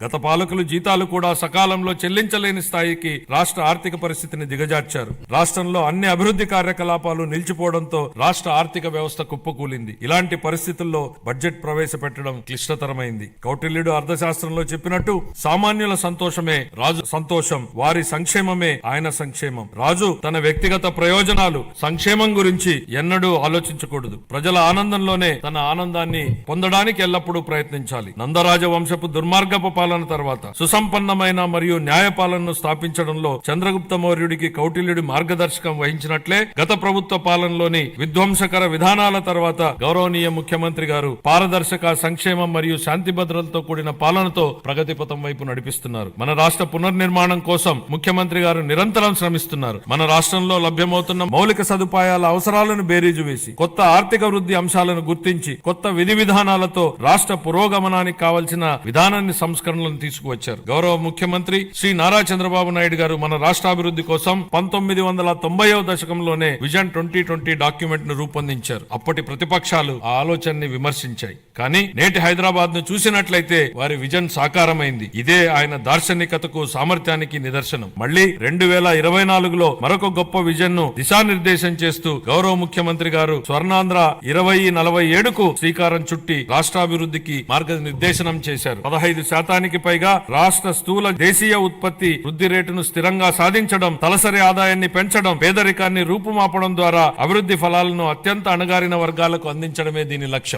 గత పాలకులు జీతాలు కూడా సకాలంలో చెల్లించలేని స్థాయికి రాష్ట్ర ఆర్థిక పరిస్థితిని దిగజార్చారు. రాష్ట్రంలో అన్ని అభివృద్ధి కార్యకలాపాలు నిలిచిపోవడంతో రాష్ట్ర ఆర్థిక వ్యవస్థ కుప్పకూలింది. ఇలాంటి పరిస్థితుల్లో బడ్జెట్ ప్రవేశపెట్టడం క్లిష్టతరమైంది. కౌటిల్యుడు అర్థశాస్త్రంలో చెప్పినట్టు సామాన్యుల సంతోషమే రాజు సంతోషం, వారి సంక్షేమమే ఆయన సంక్షేమం. రాజు తన వ్యక్తిగత ప్రయోజనాలు, సంక్షేమం గురించి ఎన్నడూ ఆలోచించకూడదు. ప్రజల ఆనందంలోనే తన ఆనందాన్ని పొందడానికి ఎల్లప్పుడూ ప్రయత్నించాలి. నందరాజ వంశపు దుర్మార్గపు పాలన తర్వాత సుసంపన్నమైన మరియు న్యాయ పాలనను స్థాపించడంలో చంద్రగుప్త మౌర్యుడికి కౌటిల్యుడి మార్గదర్శకం వహించినట్లే గత ప్రభుత్వ పాలనలోని విధ్వంసకర విధానాల తర్వాత గౌరవనీయ ముఖ్యమంత్రి గారు పారదర్శక, సంక్షేమం మరియు శాంతి భద్రతలతో కూడిన పాలనతో ప్రగతి పథం వైపు నడిపిస్తున్నారు. మన రాష్ట్ర పునర్నిర్మాణం కోసం ముఖ్యమంత్రి గారు నిరంతరం శ్రమిస్తున్నారు. మన రాష్ట్రంలో లభ్యమవుతున్న మౌలిక సదుపాయాల అవసరాలను బేరీజు వేసి కొత్త ఆర్థిక వృద్ధి అంశాలను గుర్తించి కొత్త విధి విధానాలతో రాష్ట్ర పురోగమనానికి కావలసిన విధానాన్ని సంస్కరణలను తీసుకువచ్చారు. గౌరవ ముఖ్యమంత్రి శ్రీ నారా చంద్రబాబు నాయుడు గారు మన రాష్ట్రాభివృద్ధి కోసం 1990వ దశకంలోనే విజన్ 2020 డాక్యుమెంట్ ను రూపొందించారు. అప్పటి ప్రతిపక్షాలు ఆ ఆలోచనని విమర్శించాయి. కానీ నేటి హైదరాబాద్ ను చూసినట్లయితే వారి విజన్ సాకారమైంది. ఇదే ఆయన దార్శనికతకు, సామర్థ్యానికి నిదర్శనం. మళ్లీ 2024లో మరొక గొప్ప విజన్ ను దిశానిర్దేశం చేస్తూ గౌరవ ముఖ్యమంత్రి గారు స్వర్ణాంధ్ర 2047కు శ్రీకారం చుట్టి రాష్ట్రాభివృద్ధికి మార్గనిర్దేశనం చేశారు. 15% పైగా రాష్ట్ర స్థూల దేశీయ ఉత్పత్తి వృద్ధి రేటును స్థిరంగా సాధించడం, తలసరి ఆదాయాన్ని పెంచడం, పేదరికాన్ని రూపుమాపడం ద్వారా అభివృద్ధి ఫలాలను అత్యంత అణగారిన వర్గాలకు అందించడమే దీని లక్ష్యం.